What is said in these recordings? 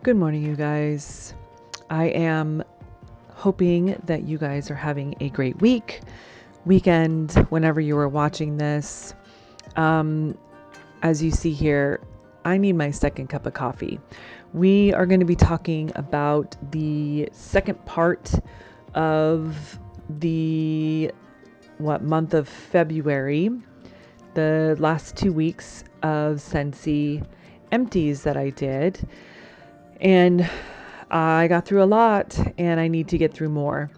Good morning, you guys. I am hoping that you guys are having a great weekend, whenever you are watching this. As you see here, I need my second cup of coffee. We are going to be talking about the second part of the month of February, the last 2 weeks of Scentsy empties that I did. And I got through a lot and I need to get through more.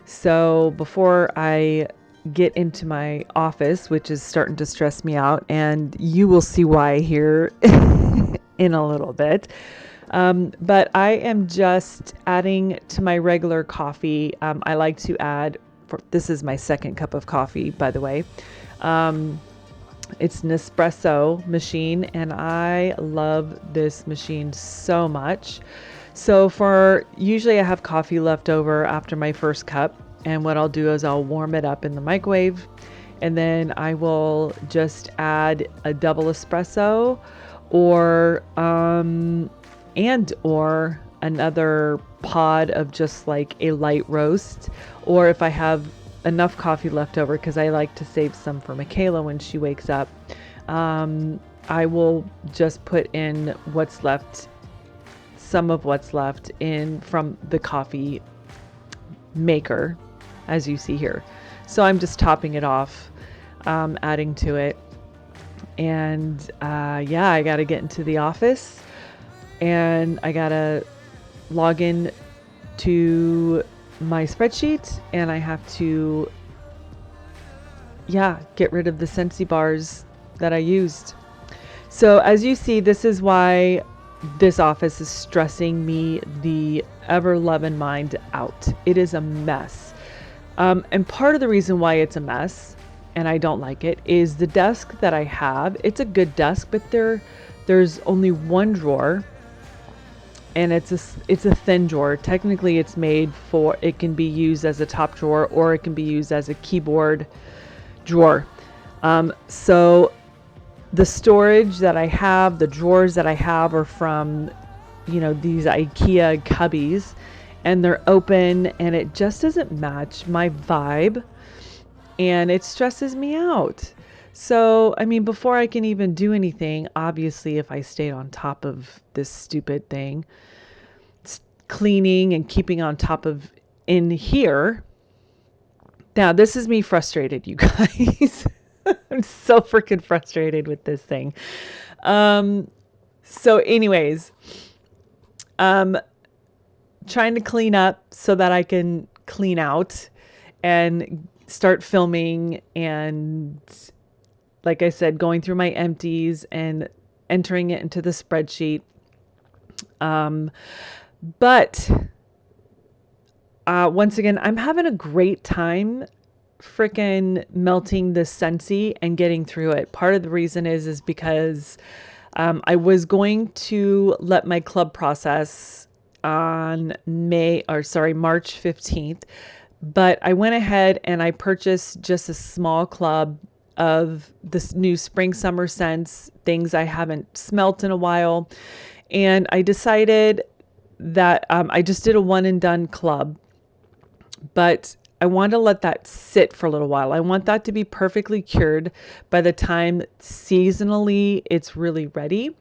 So before I get into my office, which is starting to stress me out, and you will see why here in a little bit. But I am just adding to my regular coffee. I like to add, this is my second cup of coffee, by the way. It's an espresso machine, and I love this machine so much. So usually I have coffee left over after my first cup, and what I'll do is I'll warm it up in the microwave, and then I will just add a double espresso or another pod of just like a light roast, or if I have enough coffee left over, because I like to save some for Michaela when she wakes up, I will just put in some of what's left in from the coffee maker, as you see here. So I'm just topping it off, adding to it. And I got to get into the office, and I got to log in to my spreadsheet, and I have to get rid of the Scentsy bars that I used. So as you see, this is why this office is stressing me the ever loving mind out. It is a mess. And part of the reason why it's a mess, and I don't like it, is the desk that I have. It's a good desk, but there's only one drawer, and it's a thin drawer. Technically, it's made for, it can be used as a top drawer, or it can be used as a keyboard drawer. So the storage that I have, the drawers that I have, are from, these IKEA cubbies, and they're open, and it just doesn't match my vibe, and it stresses me out. So, before I can even do anything, obviously, if I stayed on top of this stupid thing, cleaning and keeping on top of in here. Now, this is me frustrated, you guys. I'm so freaking frustrated with this thing. So anyways, trying to clean up so that I can clean out and start filming, and like I said, going through my empties and entering it into the spreadsheet. But once again, I'm having a great time freaking melting the Scentsy and getting through it. Part of the reason is because I was going to let my club process on March 15th, but I went ahead and I purchased just a small club of this new spring summer scents, things I haven't smelt in a while. And I decided that I just did a one and done club, but I want to let that sit for a little while. I want that to be perfectly cured by the time seasonally it's really ready.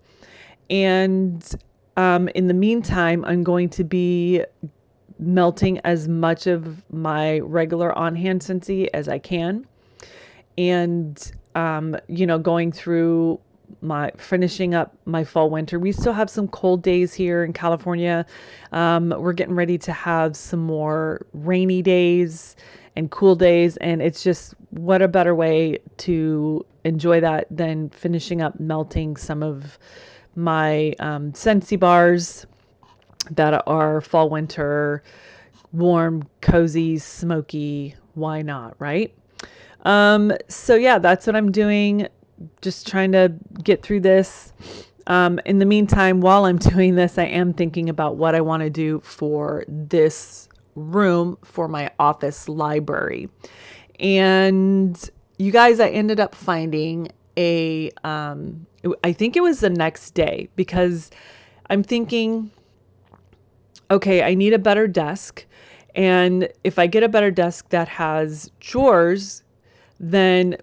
And in the meantime, I'm going to be melting as much of my regular on-hand Scentsy as I can. And, going through finishing up my fall winter. We still have some cold days here in California. We're getting ready to have some more rainy days and cool days. And it's just, what a better way to enjoy that than finishing up melting some of my Scentsy bars that are fall winter, warm, cozy, smoky. Why not, right? That's what I'm doing. Just trying to get through this. In the meantime, while I'm doing this, I am thinking about what I want to do for this room for my office library. And you guys, I ended up finding I think it was the next day, because I'm thinking okay, I need a better desk. And if I get a better desk that has drawers, then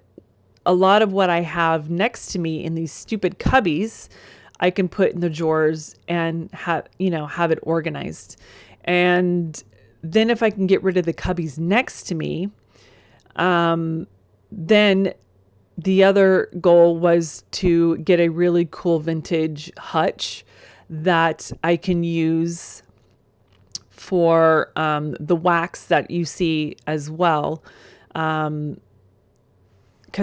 a lot of what I have next to me in these stupid cubbies, I can put in the drawers and have it organized. And then if I can get rid of the cubbies next to me, then the other goal was to get a really cool vintage hutch that I can use for the wax that you see as well. Because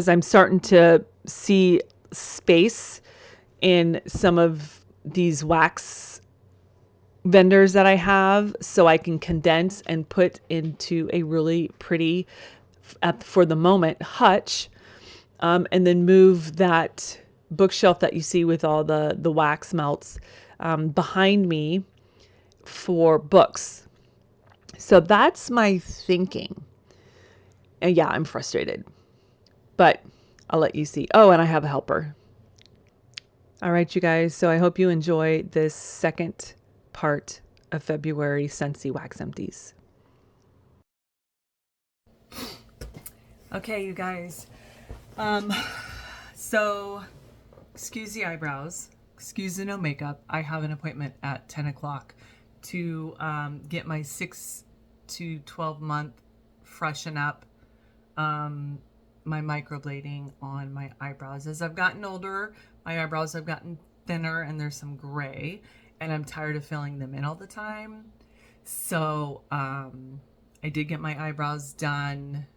I'm starting to see space in some of these wax vendors that I have, so I can condense and put into a really pretty, for the moment, hutch, and then move that bookshelf that you see with all the wax melts behind me for books. So that's my thinking. And yeah, I'm frustrated, but I'll let you see. Oh, and I have a helper. All right, you guys. So I hope you enjoy this second part of February Scentsy Wax Empties. Okay, you guys. So excuse the eyebrows, excuse the no makeup. I have an appointment at 10 o'clock to get my 6 to 12 month freshen up, my microblading on my eyebrows. As I've gotten older, my eyebrows have gotten thinner and there's some gray, and I'm tired of filling them in all the time. So I did get my eyebrows done.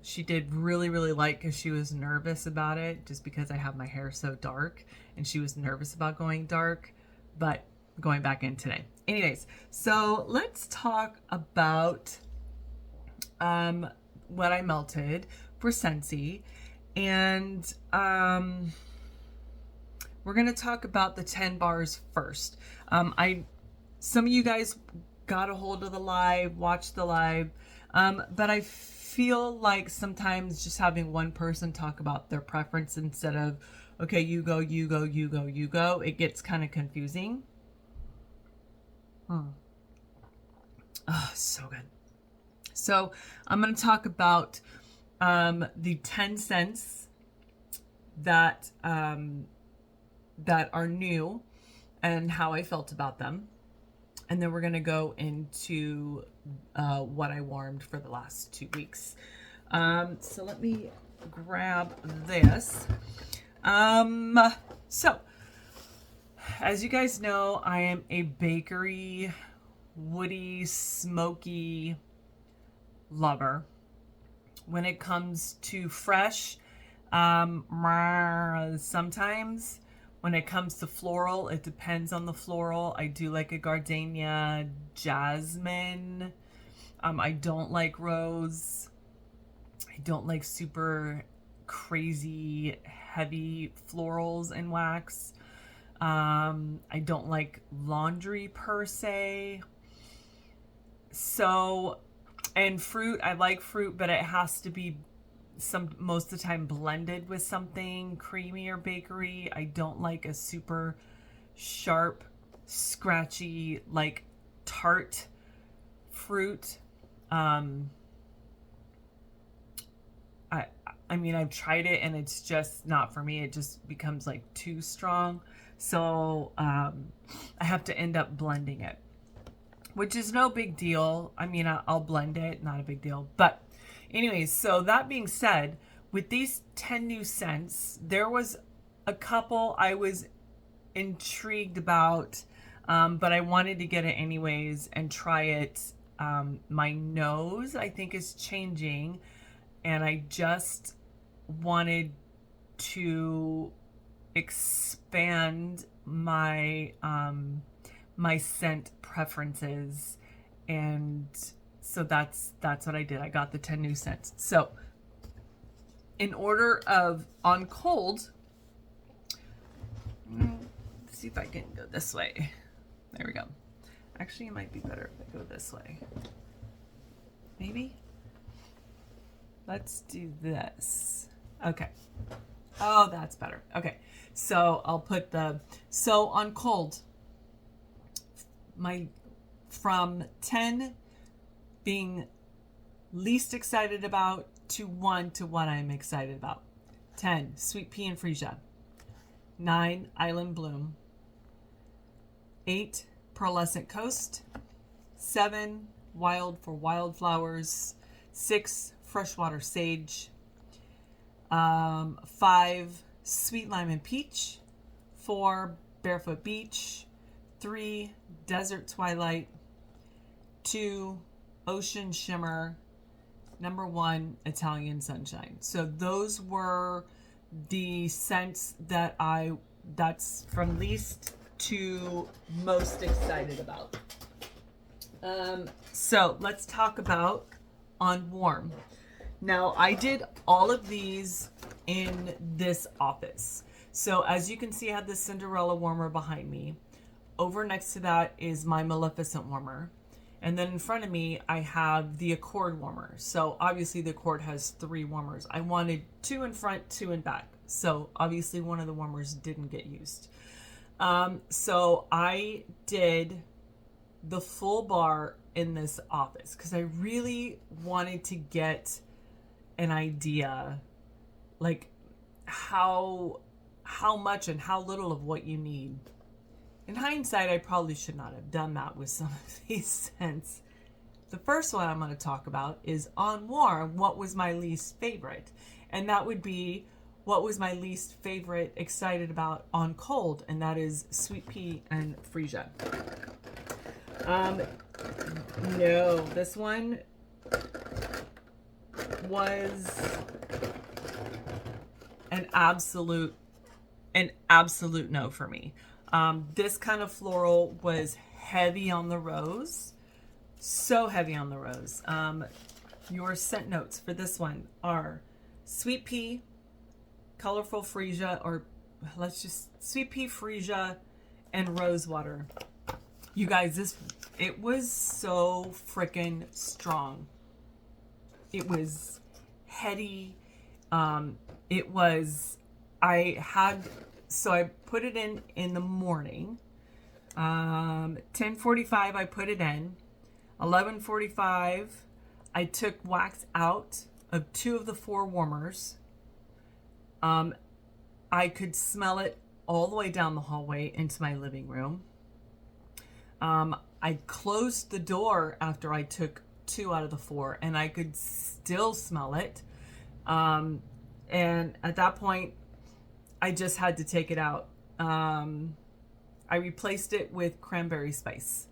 She did really, really like, because she was nervous about it, just because I have my hair so dark, and she was nervous about going dark, but going back in today. Anyways, so let's talk about what I melted for Scentsy, and we're gonna talk about the 10 bars first. Some of you guys got a hold of the live, watched the live, but I feel like sometimes just having one person talk about their preference instead of, okay, you go, you go, you go, you go, it gets kind of confusing. Oh, so good. So I'm going to talk about the 10 scents that that are new and how I felt about them. And then we're going to go into what I warmed for the last 2 weeks. So let me grab this. So, as you guys know, I am a bakery, woody, smoky lover. When it comes to fresh, sometimes. When it comes to floral, it depends on the floral. I do like a gardenia, jasmine. I don't like rose. I don't like super crazy heavy florals and wax. I don't like laundry per se. So, and fruit, I like fruit, but it has to be most of the time blended with something creamy or bakery. I don't like a super sharp, scratchy, like tart fruit. I mean, I've tried it and it's just not for me. It just becomes like too strong. So I have to end up blending it, which is no big deal. I mean, I'll blend it, not a big deal. But anyways, so that being said, with these 10 new scents, there was a couple I was intrigued about, but I wanted to get it anyways and try it. My nose, I think, is changing, and I just wanted to expand my my scent preferences, and so that's what I did. I got the 10 new scents. So in order of on cold, let's see if I can go this way. There we go. Actually, it might be better if I go this way. Maybe. Let's do this. Okay. Oh, that's better. Okay. So I'll put so on cold, my from 10 being least excited about to 1 to what I'm excited about. 10, Sweet Pea and Freesia. 9, Island Bloom. 8, Pearlescent Coast. 7, Wild for Wildflowers. 6, Freshwater Sage. 5, Sweet Lime and Peach. 4, Barefoot Beach. 3, Desert Twilight. 2, Ocean Shimmer. Number 1, Italian Sunshine. So those were the scents that that's from least to most excited about. So let's talk about on warm. Now I did all of these in this office. So as you can see, I have the Cinderella warmer behind me. Over next to that is my Maleficent warmer. And then in front of me, I have the Accord warmer. So obviously the Accord has 3 warmers. I wanted 2 in front, 2 in back. So obviously one of the warmers didn't get used. So I did the full bar in this office because I really wanted to get an idea like how much and how little of what you need. In hindsight, I probably should not have done that with some of these scents. The first one I'm going to talk about is on warm, what was my least favorite? And that would be what was my least favorite excited about on cold, and that is Sweet Pea and Freesia. No, this one was an absolute no for me. This kind of floral was heavy on the rose, so heavy on the rose. Your scent notes for this one are Sweet Pea, Colorful Freesia, or Sweet Pea, Freesia, and Rose Water. You guys, it was so freaking strong. It was heady. So I put it in the morning. 10:45 I put it in. 11:45 I took wax out of 2 of the 4 warmers. I could smell it all the way down the hallway into my living room. I closed the door after I took 2 out of the 4, and I could still smell it. And at that point, I just had to take it out. I replaced it with cranberry spice.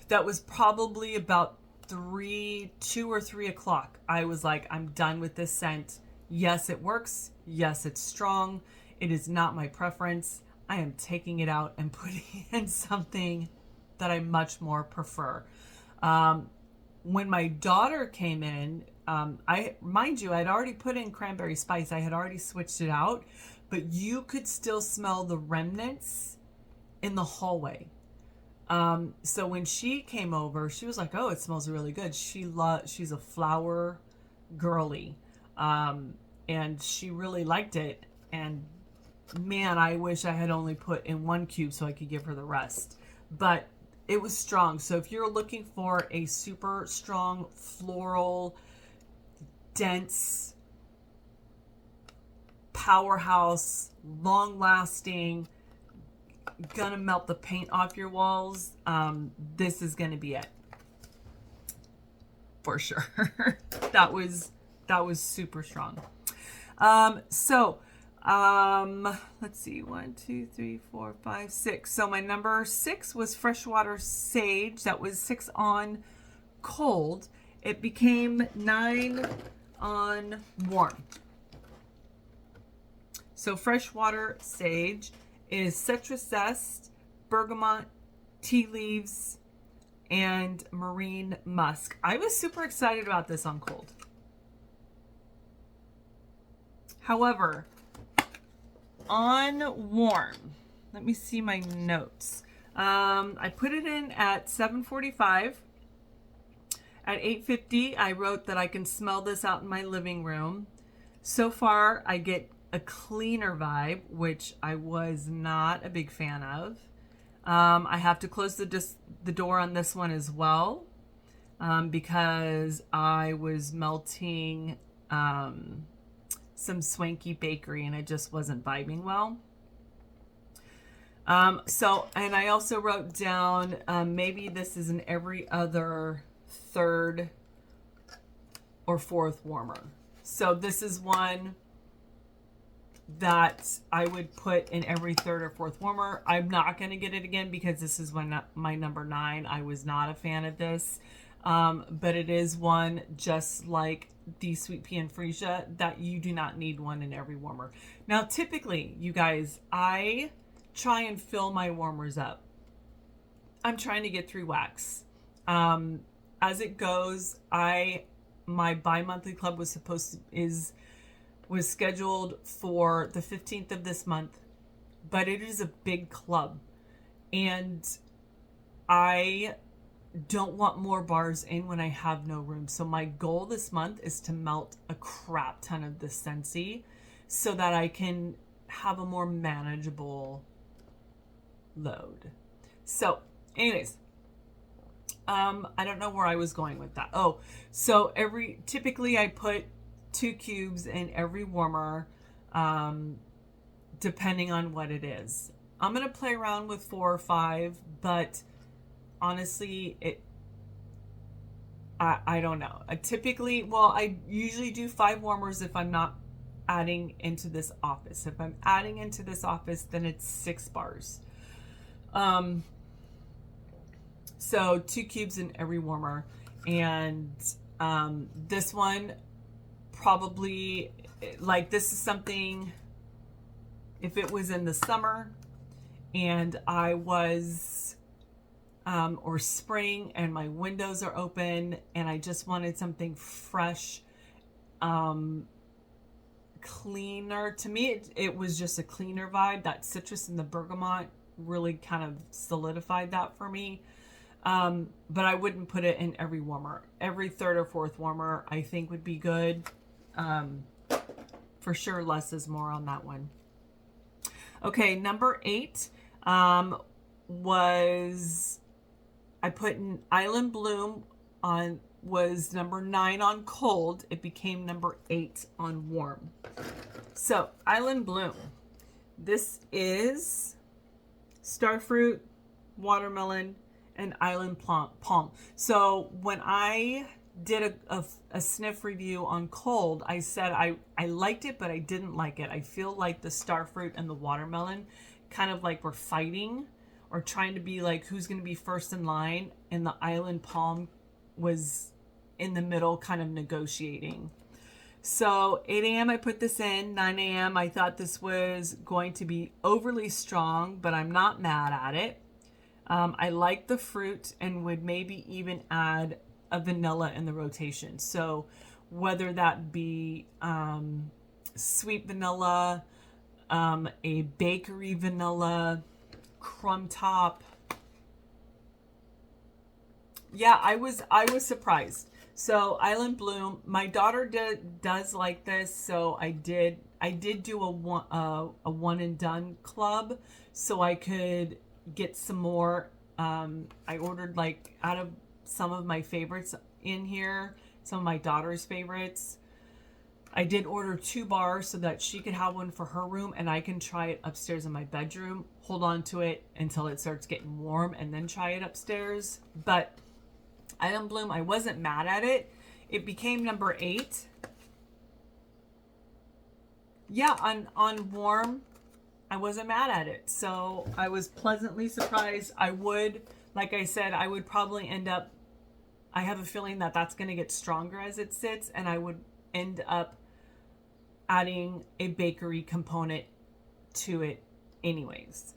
That was probably about 2 or 3 o'clock. I was like, I'm done with this scent. Yes, it works. Yes, it's strong. It is not my preference. I am taking it out and putting in something that I much more prefer. When my daughter came in, I'd already put in cranberry spice. I had already switched it out, but you could still smell the remnants in the hallway. So when she came over, she was like, "Oh, it smells really good." She's a flower girly, and she really liked it. And man, I wish I had only put in 1 cube so I could give her the rest. But it was strong. So if you're looking for a super strong floral, dense, powerhouse, long-lasting, gonna melt the paint off your walls, this is gonna be it for sure. that was super strong. Let's see, 1, 2, 3, 4, 5, 6. So my number 6 was Freshwater Sage. That was 6 on cold. It became 9 on warm. So Freshwater Sage is citrus zest, bergamot, tea leaves, and marine musk. I was super excited about this on cold. However, on warm, let me see my notes. I put it in at 7:45. At 8:50, I wrote that I can smell this out in my living room. So far, I get a cleaner vibe, which I was not a big fan of. I have to close the door on this one as well, because I was melting some Swanky Bakery and it just wasn't vibing well. And I also wrote down, maybe this is an every other third or fourth warmer. So this is one that I would put in every third or fourth warmer. I'm not going to get it again because this is my number 9. I was not a fan of this. But it is one, just like the Sweet Pea and Freesia, that you do not need one in every warmer. Now, typically, you guys, I try and fill my warmers up. I'm trying to get through wax. As it goes, my bi-monthly club was scheduled for the 15th of this month, but it is a big club and I don't want more bars in when I have no room. So my goal this month is to melt a crap ton of the Scentsy so that I can have a more manageable load. So anyways, I don't know where I was going with that. Oh, so typically I put 2 cubes in every warmer, depending on what it is. I'm going to play around with 4 or 5, but honestly, I don't know. I usually do 5 warmers if I'm not adding into this office. If I'm adding into this office, then it's 6 bars. So 2 cubes in every warmer. And this one probably, like, this is something, if it was in the summer and I was, or spring and my windows are open and I just wanted something fresh, cleaner. To me, it was just a cleaner vibe. That citrus and the bergamot really kind of solidified that for me. But I wouldn't put it in every warmer. Every third or fourth warmer, I think, would be good. For sure, less is more on that one. Okay, number 8 was, I put in Island Bloom was number 9 on cold. It became number 8 on warm. So Island Bloom, this is starfruit, watermelon, and island palm. So when I did a sniff review on cold, I said I liked it, but I didn't like it. I feel like the starfruit and the watermelon kind of like were fighting or trying to be like who's going to be first in line, and the island palm was in the middle, kind of negotiating. So 8 a.m. I put this in. 9 a.m. I thought this was going to be overly strong, but I'm not mad at it. I like the fruit and would maybe even add a vanilla in the rotation. So whether that be sweet vanilla, a bakery vanilla, crumb top. Yeah, I was surprised. So Island Bloom, my daughter does like this, so I did do a one and done club so I could get some more. I ordered like out of some of my favorites in here, some of my daughter's favorites. I did order 2 bars so that she could have one for her room and I can try it upstairs in my bedroom, hold on to it until it starts getting warm and then try it upstairs. But Island Bloom, I wasn't mad at it. It became number 8. Yeah, on warm, I wasn't mad at it. So I was pleasantly surprised. Like I said, I would probably end up, I have a feeling that that's going to get stronger as it sits, and I would end up adding a bakery component to it anyways.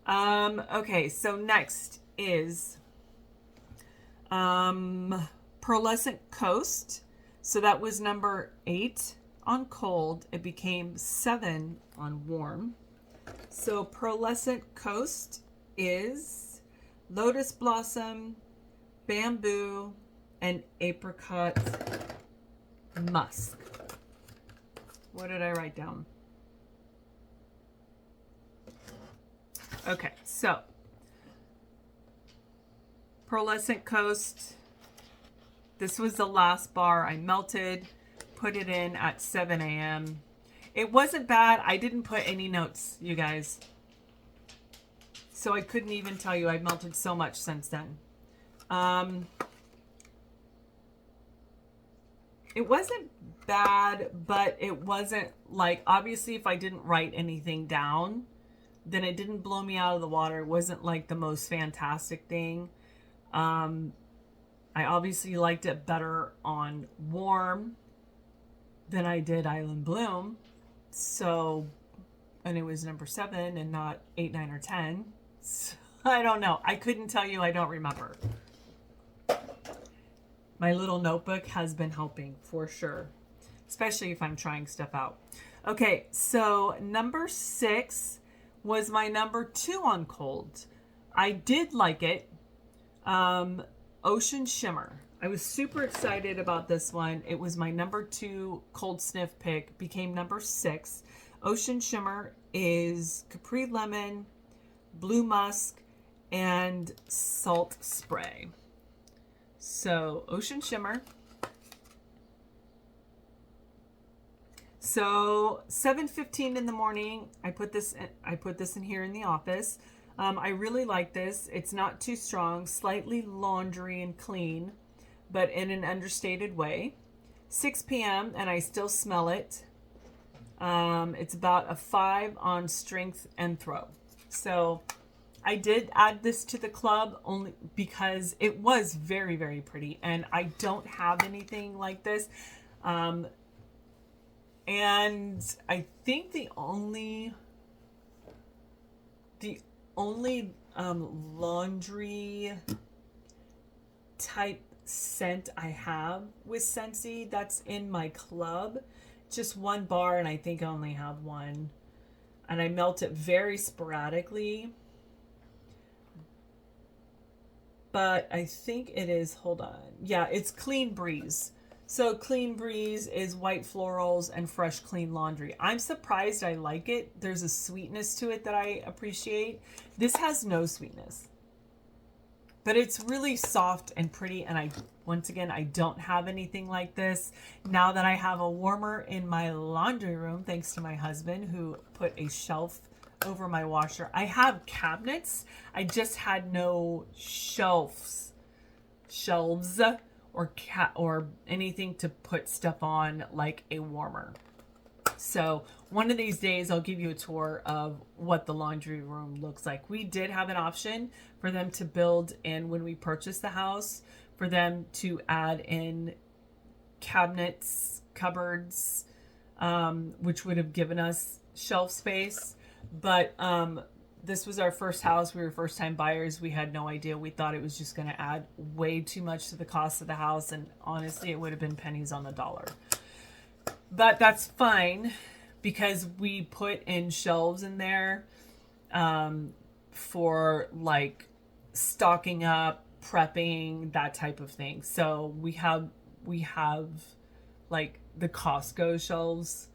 Okay, so next is Pearlescent Coast. So that was number 8 on cold. It became 7 on warm. So Pearlescent Coast is lotus blossom, bamboo, and apricot musk. What did I write down? Okay, so Pearlescent Coast. This was the last bar I melted. Put it in at 7 a.m. It wasn't bad. I didn't put any notes, you guys. So I couldn't even tell you. I've melted so much since then. It wasn't bad, but it wasn't like, obviously if I didn't write anything down, then it didn't blow me out of the water. It wasn't like the most fantastic thing. I obviously liked it better on warm than I did Island Bloom. So, and it was number 7 and not 8, 9, or 10. So, I don't know. I couldn't tell you. I don't remember. My little notebook has been helping for sure, especially if I'm trying stuff out. Okay, so number 6 was my number 2 on cold. I did like it. Ocean Shimmer. I was super excited about this one. It was my number 2 cold sniff pick, became number 6. Ocean Shimmer is Capri Lemon, Blue Musk, and Salt Spray. So Ocean Shimmer. So 7:15 in the morning, I put this in here in the office. I really like this. It's not too strong, slightly laundry and clean, but in an understated way. 6 p.m. and I still smell it. It's about a 5 on strength and throw. So I did add this to the club only because it was very, very pretty, and I don't have anything like this. And I think the only laundry type scent I have with Scentsy that's in my club, just one bar, and I think I only have one, and I melt it very sporadically. But I think it is, hold on. Yeah, it's Clean Breeze. So Clean Breeze is white florals and fresh clean laundry. I'm surprised I like it. There's a sweetness to it that I appreciate. This has no sweetness, but it's really soft and pretty. And once again, I don't have anything like this. Now that I have a warmer in my laundry room, thanks to my husband who put a shelf over my washer. I have cabinets. I just had no shelves or anything to put stuff on like a warmer. So one of these days I'll give you a tour of what the laundry room looks like. We did have an option for them to build in when we purchased the house, for them to add in cabinets, cupboards, which would have given us shelf space. But this was our first house. We were first time buyers. We had no idea. We thought it was just going to add way too much to the cost of the house. And honestly, it would have been pennies on the dollar. But that's fine because we put in shelves in there for like stocking up, prepping, that type of thing. So we have like the Costco shelves,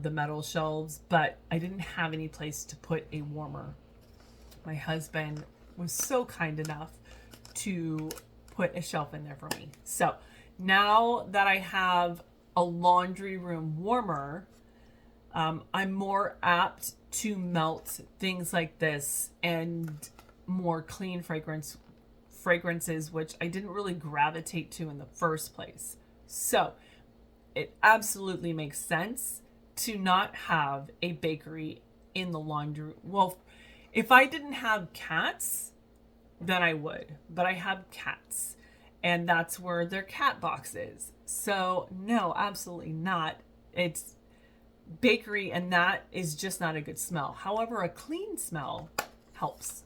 the metal shelves, but I didn't have any place to put a warmer. My husband was so kind enough to put a shelf in there for me. So now that I have a laundry room warmer, I'm more apt to melt things like this and more clean fragrances, which I didn't really gravitate to in the first place. So it absolutely makes sense to not have a bakery in the laundry. Well, if I didn't have cats, then I would, but I have cats, and that's where their cat box is. So no, absolutely not. It's bakery, and that is just not a good smell. However, a clean smell helps.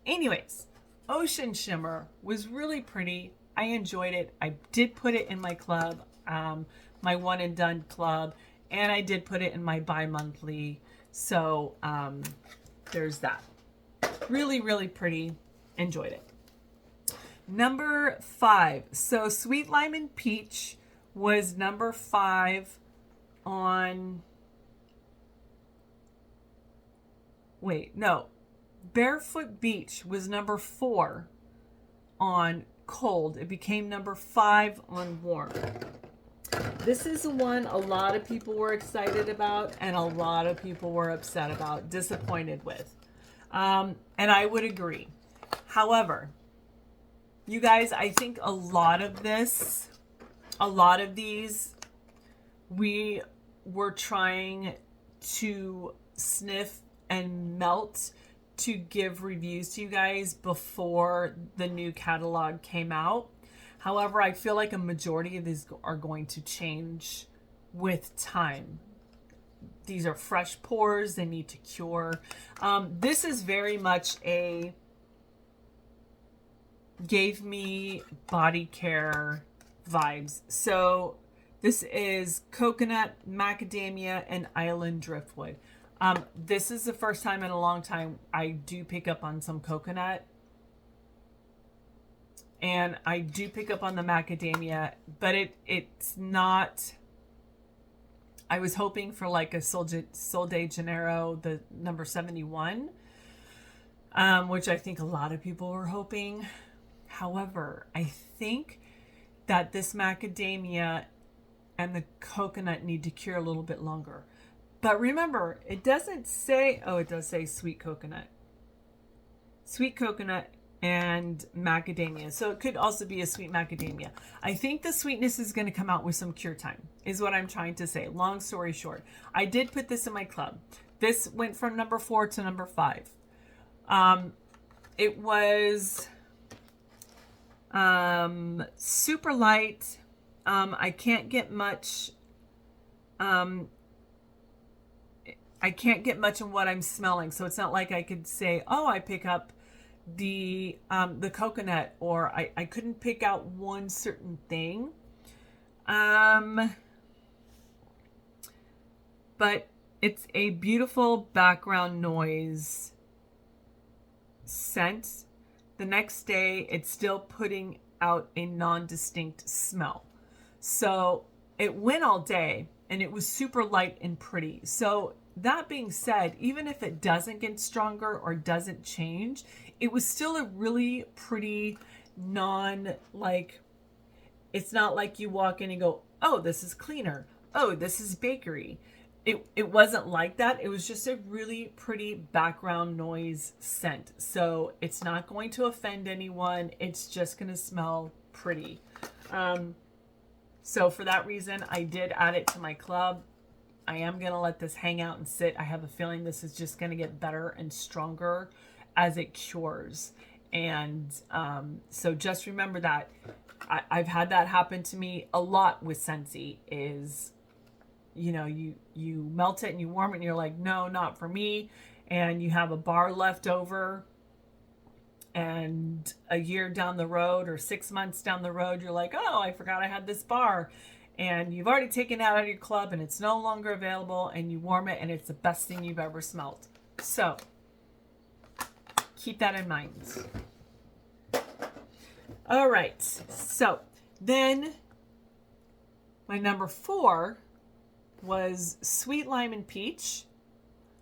Anyways, Ocean Shimmer was really pretty. I enjoyed it. I did put it in my club, my one and done club, and I did put it in my bi-monthly. So there's that. Really, really pretty. Enjoyed it. Number 5. So Sweet Lime and Peach was number 5 on... Wait, no. Barefoot Beach was number 4 on cold. It became number 5 on warm. This is the one a lot of people were excited about and a lot of people were upset about, disappointed with. And I would agree. However, you guys, I think a lot of these, we were trying to sniff and melt to give reviews to you guys before the new catalog came out. However, I feel like a majority of these are going to change with time. These are fresh pours. They need to cure. This is very much a gave me body care vibes. So this is coconut, macadamia, and island driftwood. This is the first time in a long time I do pick up on some coconut. And I do pick up on the macadamia, but it's not... I was hoping for like a Sol de Janeiro, the number 71, which I think a lot of people were hoping. However, I think that this macadamia and the coconut need to cure a little bit longer. But remember, it doesn't say... Oh, it does say sweet coconut. Sweet coconut and macadamia. So it could also be a sweet macadamia. I think the sweetness is going to come out with some cure time, is what I'm trying to say. Long story short, I did put this in my club. This went from number 4 to number 5. It was super light. I can't get much in what I'm smelling. So it's not like I could say, oh, I pick up the coconut, or I couldn't pick out one certain thing. But it's a beautiful background noise scent. The next day, it's still putting out a non-distinct smell. So it went all day and it was super light and pretty. So that being said, even if it doesn't get stronger or doesn't change, it was still a really pretty it's not like you walk in and go, oh, this is cleaner. Oh, this is bakery. It wasn't like that. It was just a really pretty background noise scent. So it's not going to offend anyone. It's just going to smell pretty. So for that reason, I did add it to my club. I am going to let this hang out and sit. I have a feeling this is just going to get better and stronger as it cures. And so just remember that. I've had that happen to me a lot with Scentsy, is, you know, you melt it and you warm it and you're like, no, not for me. And you have a bar left over, and a year down the road or 6 months down the road, you're like, oh, I forgot I had this bar. And you've already taken it out of your club and it's no longer available, and you warm it and it's the best thing you've ever smelled. So keep that in mind. All right. So then my number 4 was sweet lime and peach.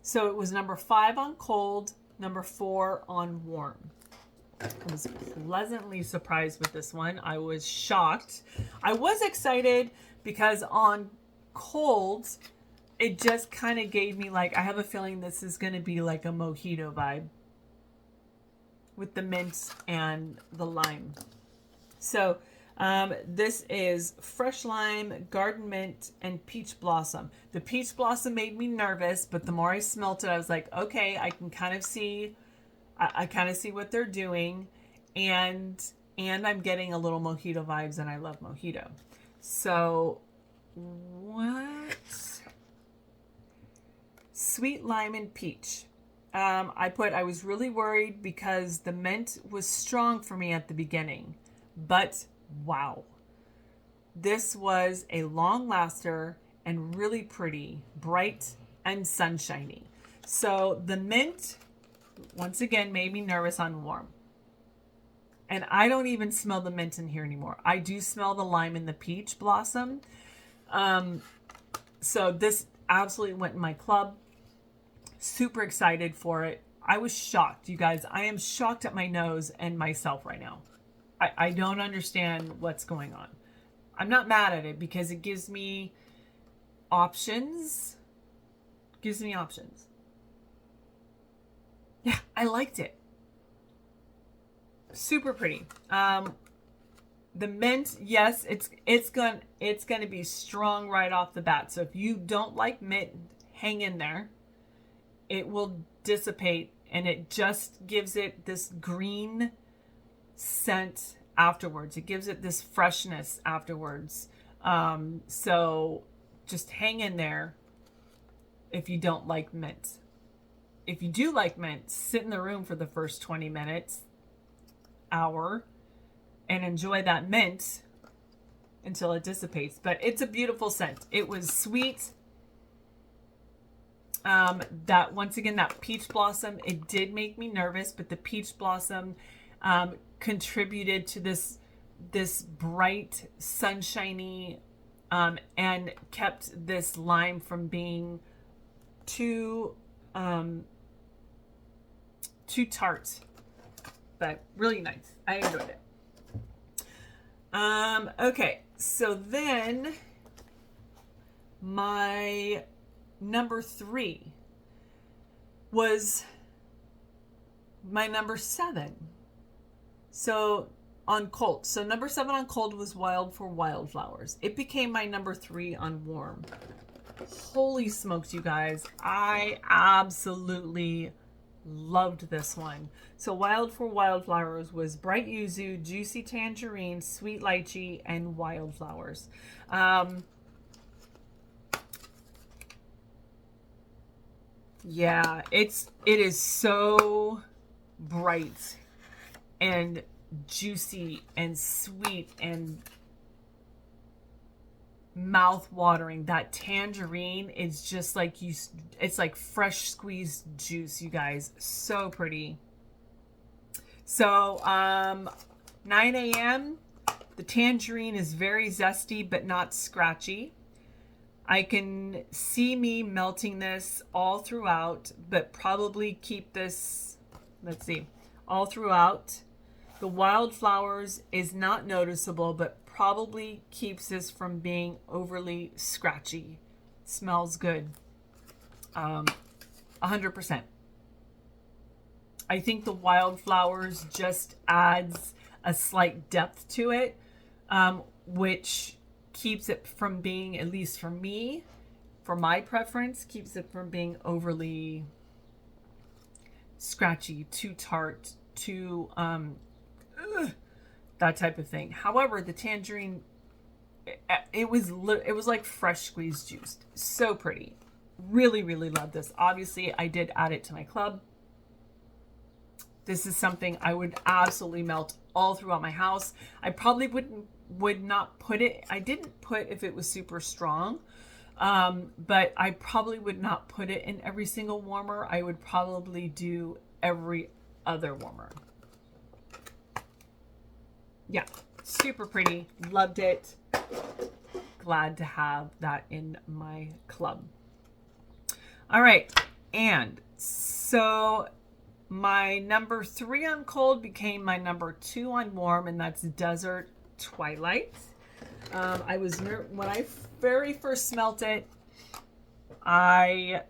So it was number 5 on cold, number 4 on warm. I was pleasantly surprised with this one. I was shocked. I was excited because on cold, it just kind of gave me like, I have a feeling this is going to be like a mojito vibe with the mint and the lime. So this is fresh lime, garden mint, and peach blossom. The peach blossom made me nervous, but the more I smelt it, I was like, okay, I can kind of see... I kind of see what they're doing, and I'm getting a little mojito vibes, and I love mojito. So what? Sweet lime and peach. I was really worried because the mint was strong for me at the beginning, but wow. This was a long laster and really pretty, bright and sunshiny. So the mint, once again, made me nervous on warm. And I don't even smell the mint in here anymore. I do smell the lime and the peach blossom. So this absolutely went in my club. Super excited for it. I was shocked, you guys. I am shocked at my nose and myself right now. I don't understand what's going on. I'm not mad at it because it gives me options. Gives me options. Yeah, I liked it. Super pretty. The mint, yes, it's gonna be strong right off the bat. So if you don't like mint, hang in there. It will dissipate, and it just gives it this green scent afterwards. It gives it this freshness afterwards. So just hang in there if you don't like mint. If you do like mint, sit in the room for the first 20 minutes, hour, and enjoy that mint until it dissipates. But it's a beautiful scent. It was sweet. That once again, that peach blossom, it did make me nervous, but the peach blossom contributed to this bright, sunshiny, and kept this lime from being too tart. But really nice. I enjoyed it. Okay, so then my number 3 was my number 7. So on cold. So number 7 on cold was Wild for Wildflowers. It became my number 3 on warm. Holy smokes, you guys. I absolutely loved this one. So Wild for Wildflowers was bright yuzu, juicy tangerine, sweet lychee, and wildflowers. Yeah, it is so bright and juicy and sweet and mouth watering. That tangerine is just like it's like fresh squeezed juice, you guys. So pretty. So 9 a.m. the tangerine is very zesty but not scratchy. I can see me melting this all throughout, but probably keep this, let's see, all throughout. The wildflowers is not noticeable, but probably keeps this from being overly scratchy. Smells good. 100%. I think the wildflowers just adds a slight depth to it, which keeps it from being, at least for me, for my preference, keeps it from being overly scratchy, too tart, too that type of thing. However, the tangerine, it was like fresh squeezed juice. So pretty. Really, really love this. Obviously, I did add it to my club. This is something I would absolutely melt all throughout my house. I probably would not put it, I didn't put if it was super strong, but I probably would not put it in every single warmer. I would probably do every other warmer. Yeah, super pretty. Loved it. Glad to have that in my club. All right, and so my number 3 on cold became my number 2 on warm, and that's Desert Twilight. I was when I very first smelt it, I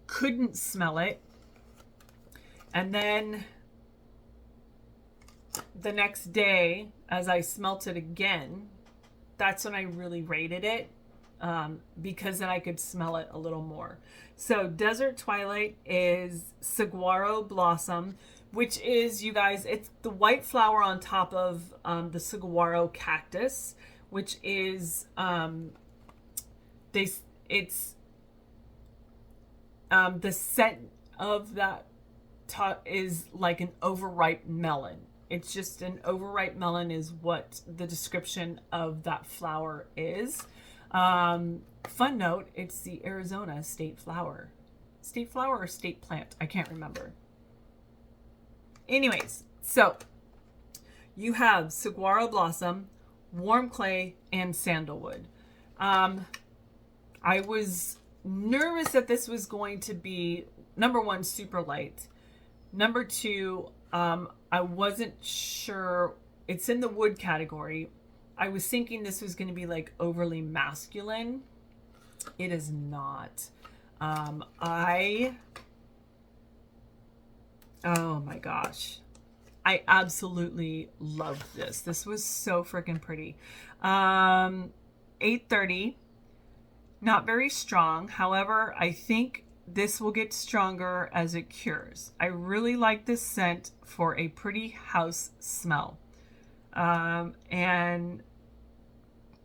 couldn't smell it, and then the next day, as I smelt it again, that's when I really rated it, because then I could smell it a little more. So Desert Twilight is saguaro blossom, which is, you guys, it's the white flower on top of the saguaro cactus, which is the scent of that is like an overripe melon. It's just an overripe melon is what the description of that flower is. Fun note, it's the Arizona state flower. State flower or state plant? I can't remember. Anyways, so you have saguaro blossom, warm clay, and sandalwood. I was nervous that this was going to be, number 1, super light. Number 2, I wasn't sure. It's in the wood category. I was thinking this was going to be like overly masculine. It is not. I Oh my gosh. I absolutely loved this. This was so freaking pretty. 830, not very strong. However, I think this will get stronger as it cures. I really like this scent for a pretty house smell. And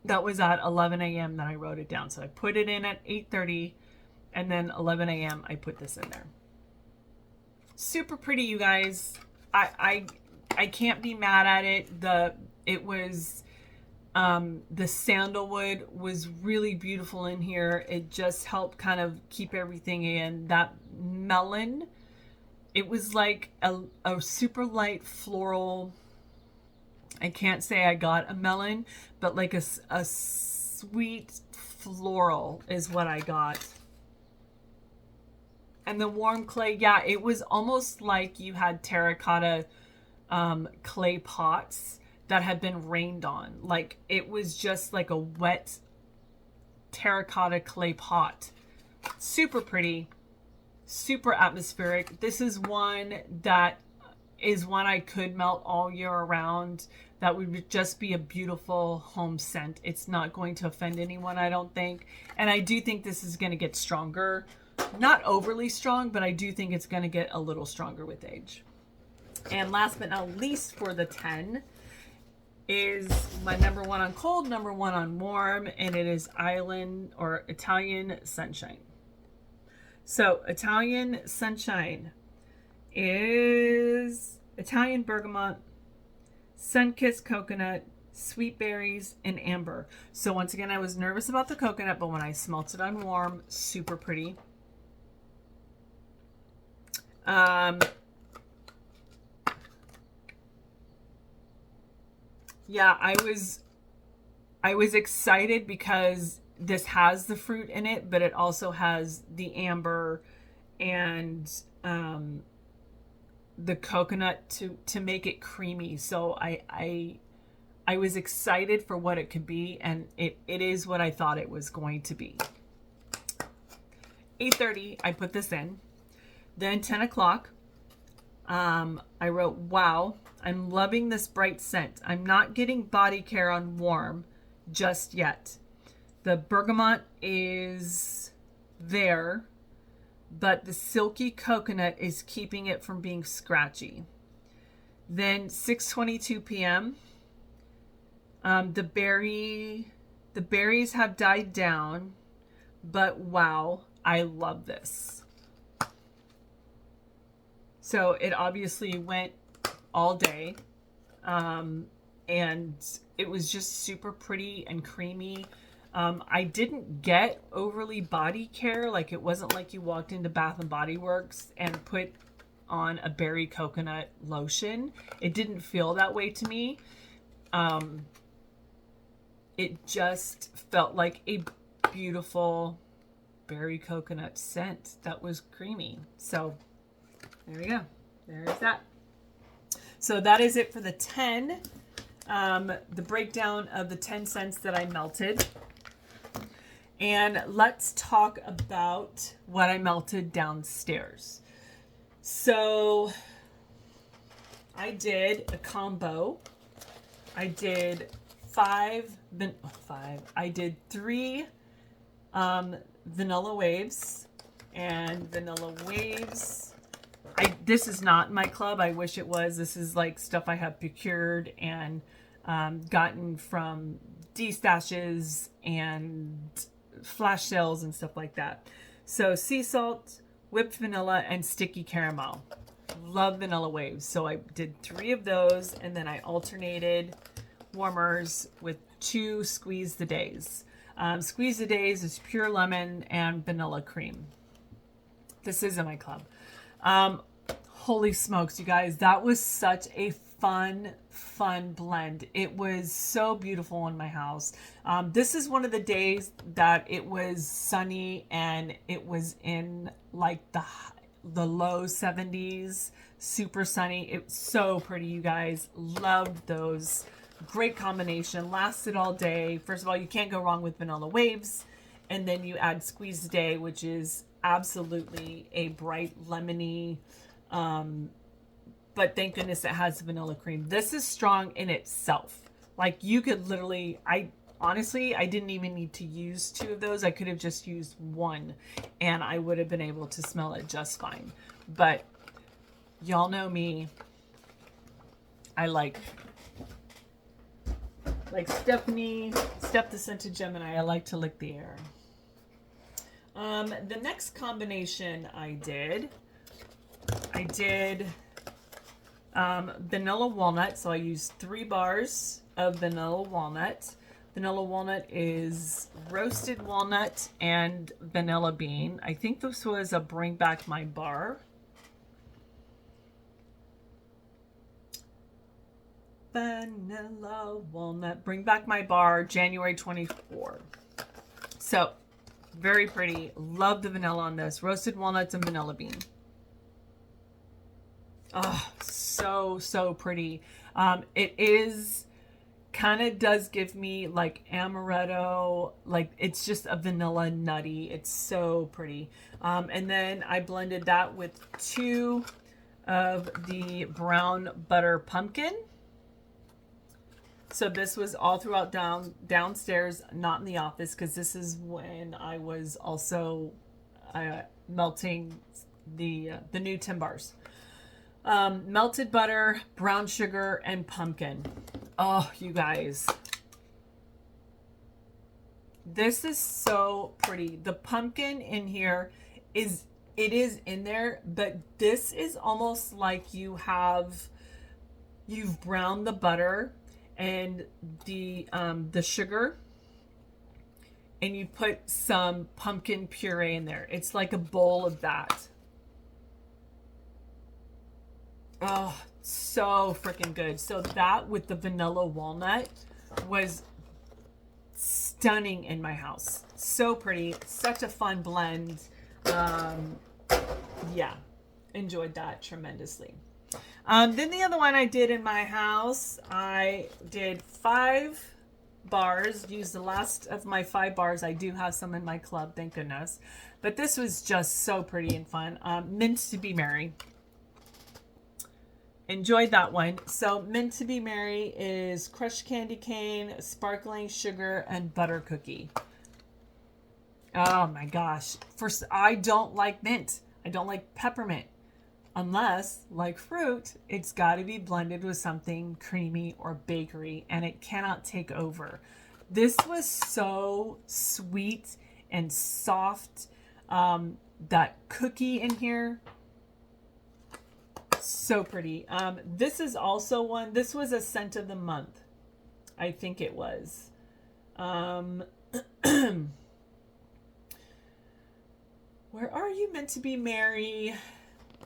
that was at 11 a.m. that I wrote it down. So I put it in at 8:30, and then 11 a.m. I put this in there. Super pretty, you guys. I can't be mad at it. The sandalwood was really beautiful in here. It just helped kind of keep everything in. That melon, it was like a super light floral. I can't say I got a melon, but like a sweet floral is what I got. And the warm clay, yeah, it was almost like you had terracotta clay pots that had been rained on. Like it was just like a wet terracotta clay pot. Super pretty, super atmospheric. This is one that is one I could melt all year around. That would just be a beautiful home scent. It's not going to offend anyone, I don't think. And I do think this is going to get stronger. Not overly strong, but I do think it's going to get a little stronger with age. And last but not least for the 10 is my number one on cold, number one on warm, and it is Island or Italian Sunshine. So Italian Sunshine is Italian bergamot, sun-kissed coconut, sweet berries, and amber. So once again, I was nervous about the coconut, but when I smelt it on warm, super pretty. Yeah, I was excited because this has the fruit in it, but it also has the amber and the coconut to make it creamy. So I was excited for what it could be, and it is what I thought it was going to be. 8:30, I put this in. Then 10 o'clock, I wrote, wow, I'm loving this bright scent. I'm not getting body care on warm just yet. The bergamot is there, but the silky coconut is keeping it from being scratchy. Then 6:22 p.m., the berries have died down, but wow, I love this. So it obviously went all day, and it was just super pretty and creamy. I didn't get overly body care. Like it wasn't like you walked into Bath and Body Works and put on a berry coconut lotion. It didn't feel that way to me. It just felt like a beautiful berry coconut scent that was creamy. So there we go. There's that. So that is it for the 10. The breakdown of the 10 scents that I melted. And let's talk about what I melted downstairs. So I did a combo. I did I did 3 vanilla waves, and vanilla waves. This is not my club. I wish it was. This is like stuff I have procured and gotten from D-stashes and flash sales and stuff like that. So sea salt, whipped vanilla, and sticky caramel. Love vanilla waves. So I did 3 of those, and then I alternated warmers with 2 squeeze the days. Squeeze the days is pure lemon and vanilla cream. This is in my club. Holy smokes, you guys, that was such a fun blend. It was so beautiful in my house. This is one of the days that it was sunny and it was in like the low 70s, super sunny. It's so pretty, you guys. Loved those. Great combination. Lasted all day. First of all, you can't go wrong with Vanilla Waves. And then you add Squeeze Day, which is absolutely a bright lemony, but thank goodness it has vanilla cream. This is strong in itself. Like, you could literally, honestly, I didn't even need to use 2 of those. I could have just used 1 and I would have been able to smell it just fine. But y'all know me. I like Steph the Scented Gemini. I like to lick the air. The next combination I did vanilla walnut. So I used 3 bars of vanilla walnut. Vanilla walnut is roasted walnut and vanilla bean. I think this was a Bring Back My Bar. Vanilla walnut, Bring Back My Bar, January 24. So very pretty. Love the vanilla on this. Roasted walnuts and vanilla bean. Oh, so pretty. It is kind of does give me like amaretto, like it's just a vanilla nutty. It's so pretty. And then I blended that with 2 of the brown butter pumpkin. So this was all throughout downstairs, not in the office, because this is when I was also melting the new Tim bars. Melted butter, brown sugar, and pumpkin. Oh, you guys. This is so pretty. The pumpkin in here is in there, but this is almost like you've browned the butter and the sugar, and you put some pumpkin puree in there. It's like a bowl of that. Oh, so freaking good. So that with the vanilla walnut was stunning in my house. So pretty. Such a fun blend. Yeah, enjoyed that tremendously. Then the other one I did in my house, I did 5 bars, used the last of my 5 bars. I do have some in my club, thank goodness. But this was just so pretty and fun. Mint to Be Merry. Enjoyed that one. So Mint to Be Merry is crushed candy cane, sparkling sugar, and butter cookie. Oh my gosh. First, I don't like mint. I don't like peppermint. Unless, like fruit, it's got to be blended with something creamy or bakery, and it cannot take over. This was so sweet and soft. That cookie in here, so pretty. This is also one. This was a scent of the month. I think it was. Where are you? Meant to Be Merry.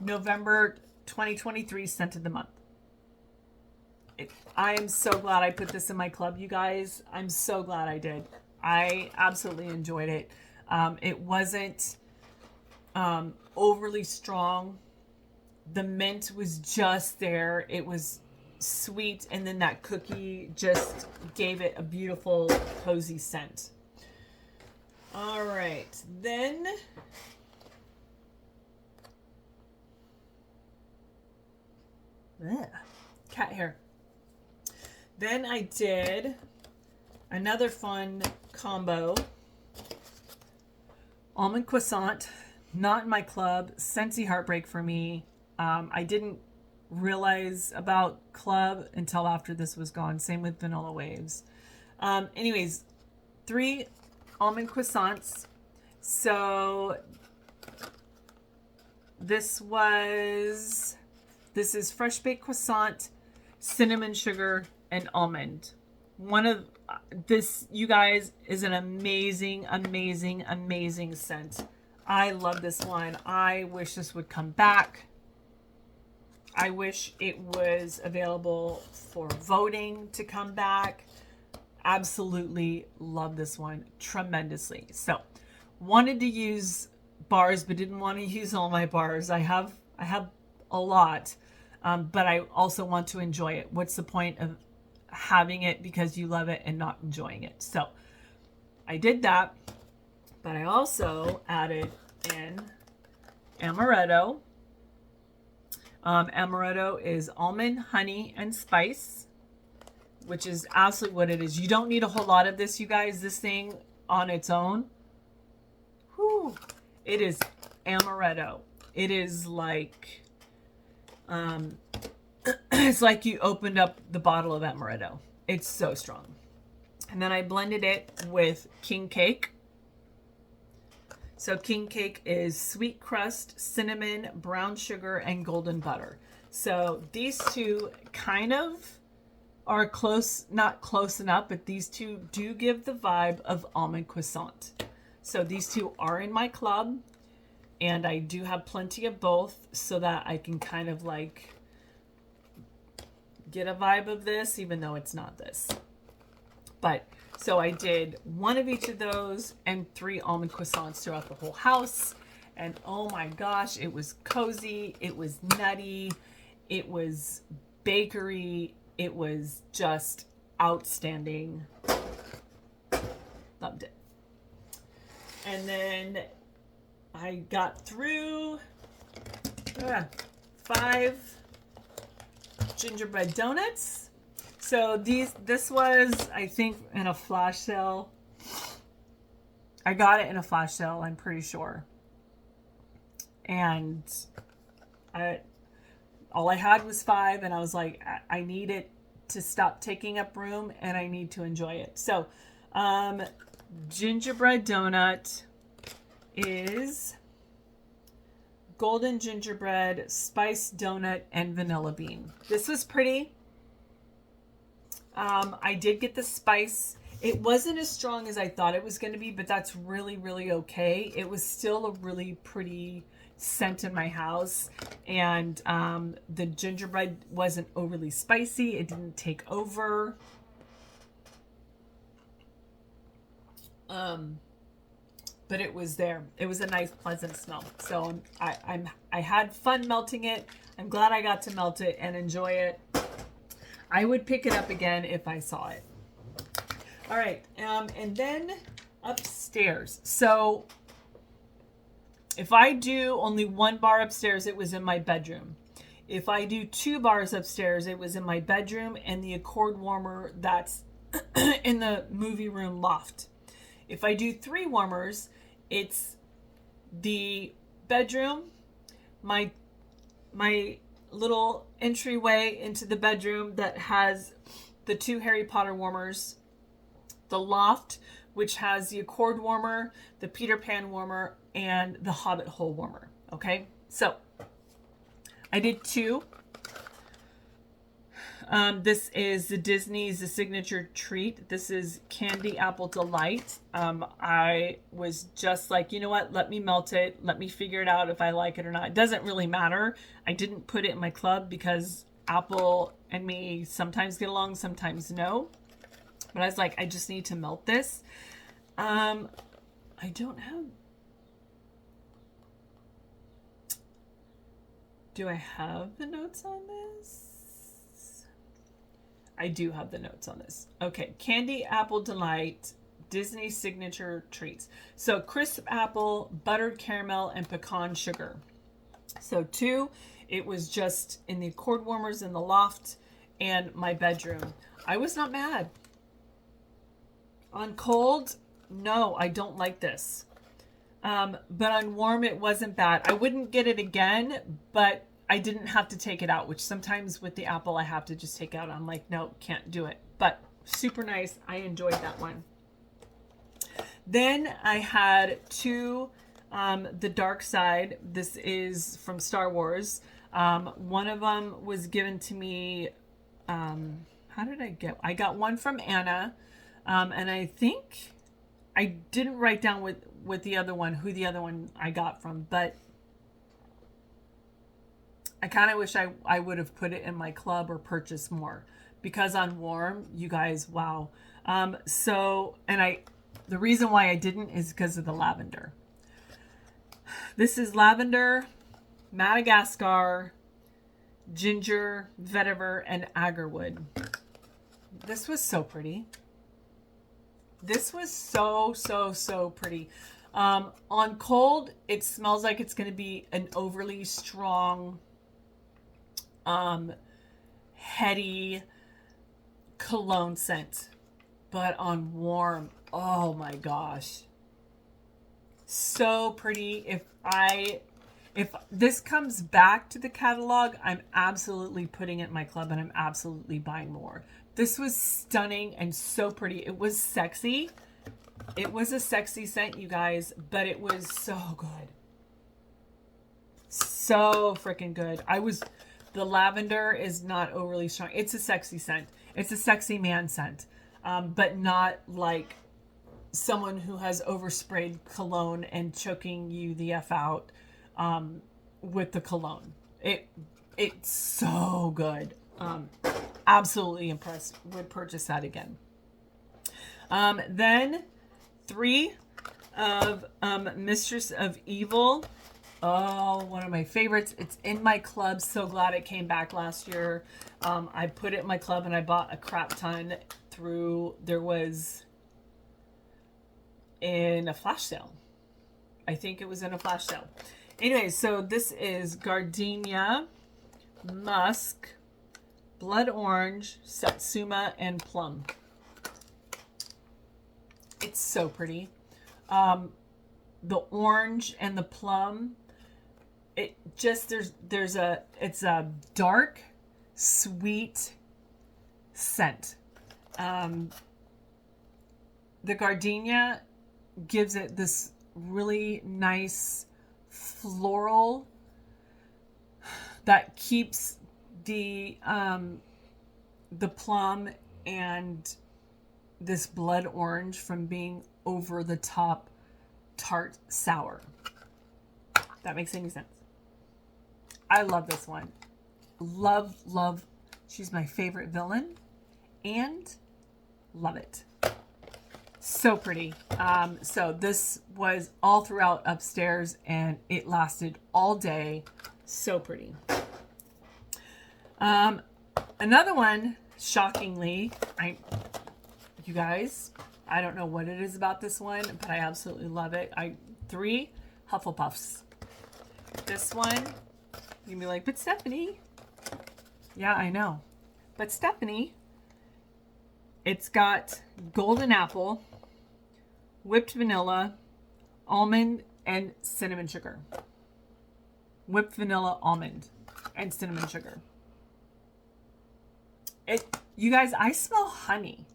November 2023 scent of the month. I am so glad I put this in my club, you guys. I'm so glad I did. I absolutely enjoyed it. It wasn't overly strong. The mint was just there. It was sweet, and then that cookie just gave it a beautiful, cozy scent. All right, then cat hair. Then I did another fun combo. Almond croissant, not in my club. Scentsy heartbreak for me. I didn't realize about club until after this was gone. Same with Vanilla Waves. Anyways, 3 almond croissants. So this is fresh baked croissant, cinnamon sugar, and almond. One of this, you guys, is an amazing, amazing, amazing scent. I love this one. I wish this would come back. I wish it was available for voting to come back. Absolutely love this one tremendously. So wanted to use bars, but didn't want to use all my bars. I have a lot, but I also want to enjoy it. What's the point of having it because you love it and not enjoying it? So I did that, but I also added in amaretto. Amaretto is almond, honey, and spice, which is absolutely what it is. You don't need a whole lot of this, you guys. This thing on its own, whew, it is amaretto. It is like, it's like you opened up the bottle of amaretto. It's so strong. And then I blended it with king cake. So king cake is sweet crust, cinnamon, brown sugar, and golden butter. So these two kind of are close, not close enough, but these two do give the vibe of almond croissant. So these two are in my club, and I do have plenty of both so that I can kind of like get a vibe of this, even though it's not this. But so I did one of each of those and 3 almond croissants throughout the whole house. And oh my gosh, it was cozy. It was nutty. It was bakery. It was just outstanding. Loved it. And then I got through 5 gingerbread donuts. So this was, I think, in a flash sale. I got it in a flash sale, I'm pretty sure. And all I had was 5, and I was like, I need it to stop taking up room, and I need to enjoy it. So, gingerbread donut is golden gingerbread, spiced donut, and vanilla bean. This was pretty. I did get the spice. It wasn't as strong as I thought it was going to be, but that's really, really okay. It was still a really pretty scent in my house. And the gingerbread wasn't overly spicy. It didn't take over. But it was there. It was a nice, pleasant smell. So I had fun melting it. I'm glad I got to melt it and enjoy it. I would pick it up again if I saw it. All right, and then upstairs. So if I do only 1 bar upstairs, it was in my bedroom. If I do 2 bars upstairs, it was in my bedroom and the Accord warmer that's in the movie room loft. If I do 3 warmers, it's the bedroom, my little entryway into the bedroom that has the 2 Harry Potter warmers, the loft, which has the Accord warmer, the Peter Pan warmer, and the Hobbit hole warmer. Okay, so I did 2. This is the Disney's The Signature Treat. This is Candy Apple Delight. I was just like, you know what? Let me melt it. Let me figure it out if I like it or not. It doesn't really matter. I didn't put it in my club because Apple and me sometimes get along, sometimes no. But I was like, I just need to melt this. I don't have... Do I have the notes on this? I do have the notes on this. Okay, Candy Apple Delight, Disney Signature Treats. So crisp apple, buttered caramel, and pecan sugar. So 2, it was just in the Accord warmers in the loft and my bedroom. I was not mad. On cold, no, I don't like this. But on warm, it wasn't bad. I wouldn't get it again, but I didn't have to take it out, which sometimes with the apple, I have to just take out. I'm like, no, can't do it. But super nice. I enjoyed that one. Then I had 2, the dark side. This is from Star Wars. One of them was given to me. How did I get? I got one from Anna. And I think I didn't write down with the other one, who the other one I got from, but I kind of wish I would have put it in my club or purchased more, because on warm, you guys, wow. The reason why I didn't is because of the lavender. This is lavender, Madagascar, ginger, vetiver, and agarwood. This was so pretty. This was so pretty. On cold, it smells like it's going to be an overly strong, heady cologne scent. But on warm, oh my gosh. So pretty. If this comes back to the catalog, I'm absolutely putting it in my club and I'm absolutely buying more. This was stunning and so pretty. It was sexy. It was a sexy scent, you guys, but it was so good. So freaking good. The lavender is not overly strong. It's a sexy scent. It's a sexy man scent, but not like someone who has oversprayed cologne and choking you the F out with the cologne. It's so good. Absolutely impressed. Would purchase that again. Then 3 of Mistress of Evil. Oh, one of my favorites. It's in my club. So glad it came back last year. I put it in my club and I bought a crap ton there was in a flash sale. I think it was in a flash sale. Anyway, so this is Gardenia, Musk, Blood Orange, Satsuma, and Plum. It's so pretty. The orange and the plum, it's a dark, sweet scent. The gardenia gives it this really nice floral that keeps the plum and this blood orange from being over the top tart sour. That makes any sense. I love this one. Love. She's my favorite villain and love it. So pretty. So this was all throughout upstairs and it lasted all day. So pretty. Another one, shockingly, you guys, I don't know what it is about this one, but I absolutely love it. 3 Hufflepuffs. This one, you can be like, but Stephanie. Yeah, I know. But Stephanie, it's got golden apple, whipped vanilla, almond, and cinnamon sugar. Whipped vanilla, almond, and cinnamon sugar. You guys, I smell honey.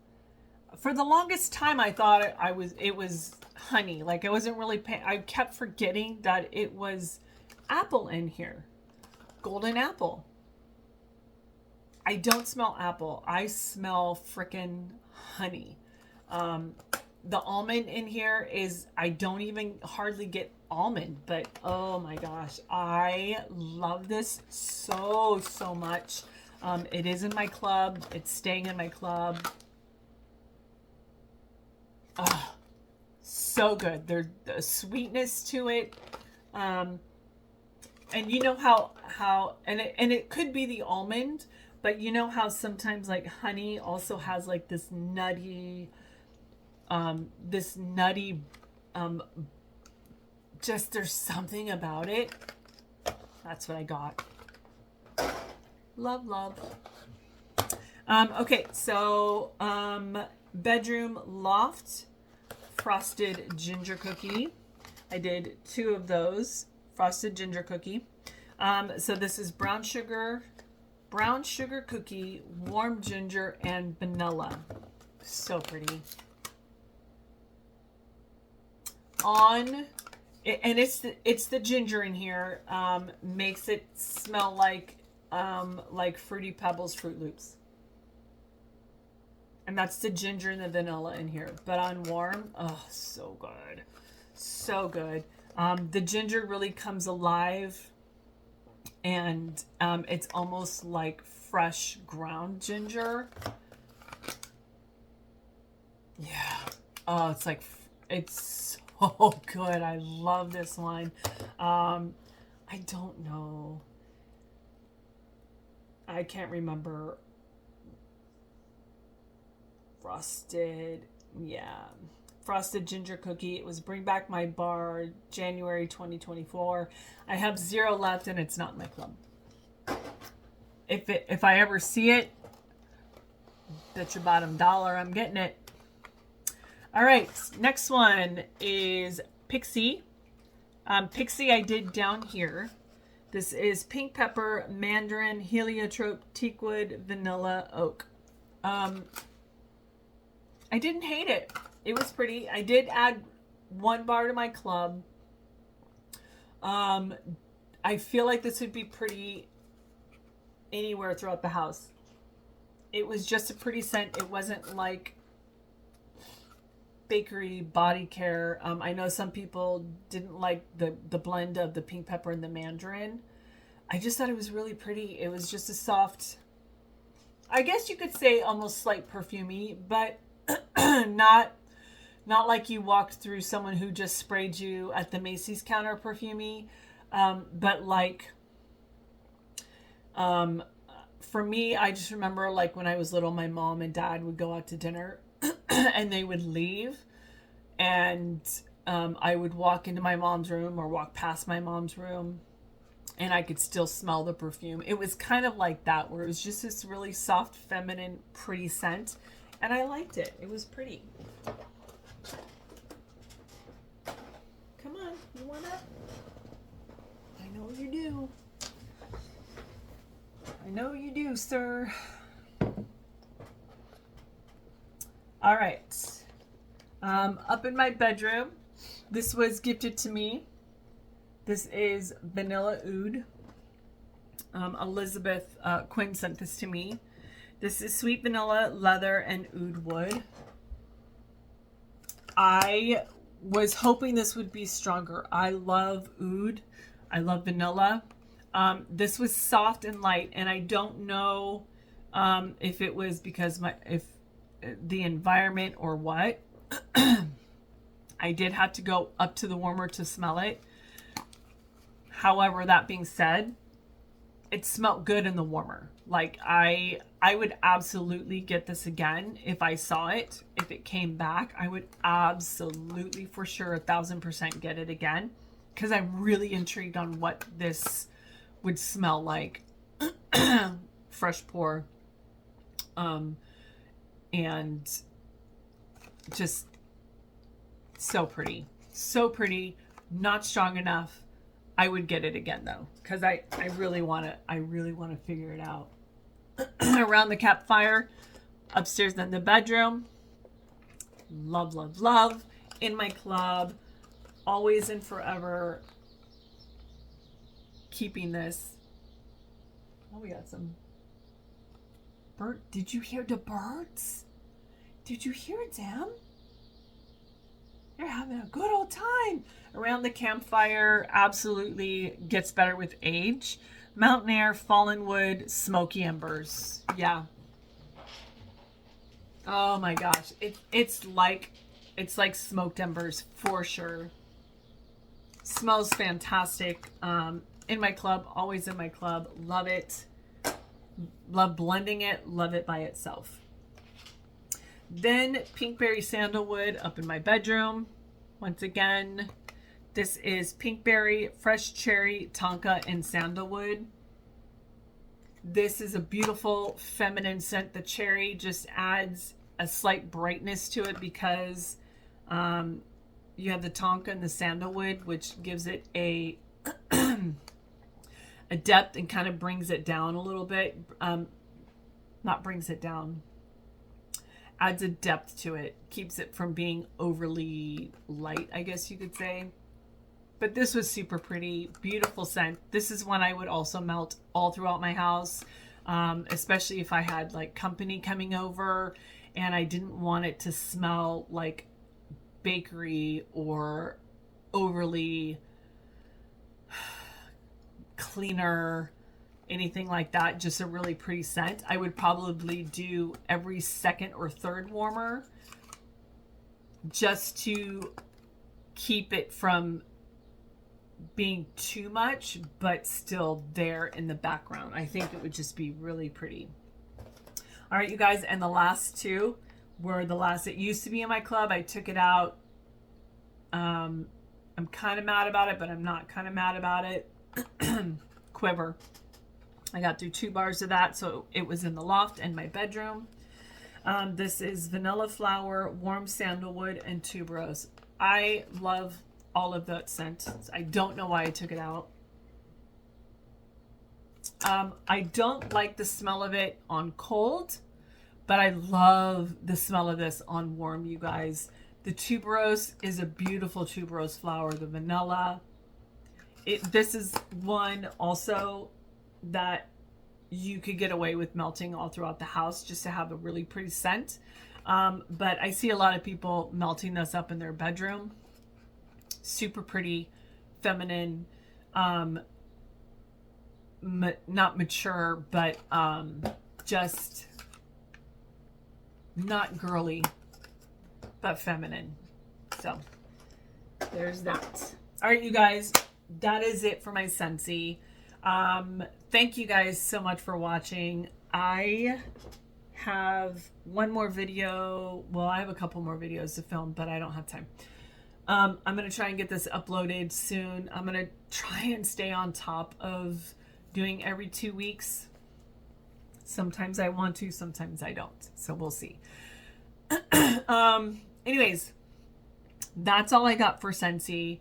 For the longest time, I thought it was honey. Like I wasn't really I kept forgetting that it was apple in here. Golden apple. I don't smell apple. I smell frickin' honey. The almond in here I don't even hardly get almond, but oh my gosh, I love this so much. It is in my club. It's staying in my club. Oh, so good. There's a sweetness to it. And you know how and it could be the almond, but you know how sometimes like honey also has like this nutty just there's something about it. That's what I got. Love. Okay, so bedroom loft frosted ginger cookie. I did 2 of those frosted ginger cookie. So this is brown sugar cookie, warm ginger, and vanilla. So pretty. And it's the ginger in here makes it smell like Fruity Pebbles Fruit Loops. And that's the ginger and the vanilla in here. But on warm, oh, so good. So good. The ginger really comes alive. And it's almost like fresh ground ginger. Yeah. Oh, it's Oh, good. I love this one. I don't know. I can't remember. Frosted. Yeah. Frosted ginger cookie. It was Bring Back My Bar, January 2024. I have 0 left and it's not in my club. If I ever see it, bet your bottom dollar I'm getting it. All right, next one is Pixie. Pixie I did down here. This is pink pepper, mandarin, heliotrope, teakwood, vanilla, oak. I didn't hate it. It was pretty. I did add 1 bar to my club. I feel like this would be pretty anywhere throughout the house. It was just a pretty scent. It wasn't like bakery body care. I know some people didn't like the blend of the pink pepper and the mandarin. I just thought it was really pretty. It was just a soft, I guess you could say almost slight perfumey, but not like you walked through someone who just sprayed you at the Macy's counter perfumey, but like for me, I just remember like when I was little, my mom and dad would go out to dinner and they would leave, and I would walk into my mom's room or walk past my mom's room, and I could still smell the perfume. It was kind of like that, where it was just this really soft, feminine, pretty scent, and I liked it. It was pretty. Come on, you want it? I know you do. I know you do, sir. All right. Up in my bedroom, this was gifted to me. This is Vanilla Oud. Elizabeth Quinn sent this to me. This is sweet vanilla, leather, and oud wood. I was hoping this would be stronger. I love oud. I love vanilla. This was soft and light, and I don't know if it was because the environment or what. I did have to go up to the warmer to smell it. However, that being said, it smelled good in the warmer. Like I would absolutely get this again if I saw it. If it came back, I would absolutely for sure 1,000% get it again, because I'm really intrigued on what this would smell like. Fresh pour. And just so pretty. So pretty. Not strong enough. I would get it again though, because I really want to figure it out. Around the campfire, upstairs in the bedroom. Love, love, love. In my club, always and forever. Keeping this. Oh, we got some bird. Did you hear the birds? Did you hear them? They're having a good old time around the campfire. Absolutely gets better with age. Mountain air, fallen wood, smoky embers. Yeah. Oh my gosh, it's like smoked embers for sure. Smells fantastic. In my club, always in my club. Love it. Love blending it. Love it by itself. Then Pinkberry Sandalwood up in my bedroom. Once again, this is Pinkberry, Fresh Cherry, Tonka, and Sandalwood. This is a beautiful feminine scent. The cherry just adds a slight brightness to it because you have the Tonka and the Sandalwood, which gives it a depth and kind of brings it down a little bit. Not brings it down. Adds a depth to it. Keeps it from being overly light, I guess you could say. But this was super pretty. Beautiful scent. This is one I would also melt all throughout my house. Especially if I had like company coming over and I didn't want it to smell like bakery or overly cleaner, anything like that. Just a really pretty scent. I would probably do every second or third warmer just to keep it from being too much, but still there in the background. I think it would just be really pretty. All right, you guys, and the last two were the last. It used to be in my club. I took it out. I'm kind of mad about it, but I'm not kind of mad about it. Quiver. I got through 2 bars of that, so it was in the loft and my bedroom. This is Vanilla Flower, Warm Sandalwood, and Tuberose. I love all of that scent. I don't know why I took it out. I don't like the smell of it on cold, but I love the smell of this on warm, you guys. The tuberose is a beautiful tuberose flower. The vanilla. This is one also that you could get away with melting all throughout the house just to have a really pretty scent. But I see a lot of people melting this up in their bedroom. Super pretty, feminine, not mature, but just not girly, but feminine. So there's that. All right, you guys, that is it for my Scentsy. Thank you guys so much for watching. I have one more video. Well, I have a couple more videos to film, but I don't have time. I'm going to try and get this uploaded soon. I'm going to try and stay on top of doing every 2 weeks. Sometimes I want to, sometimes I don't. So we'll see. Anyways, that's all I got for Scentsy.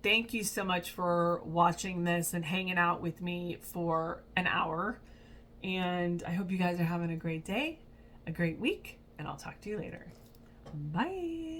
Thank you so much for watching this and hanging out with me for an hour. And I hope you guys are having a great day, a great week, and I'll talk to you later. Bye.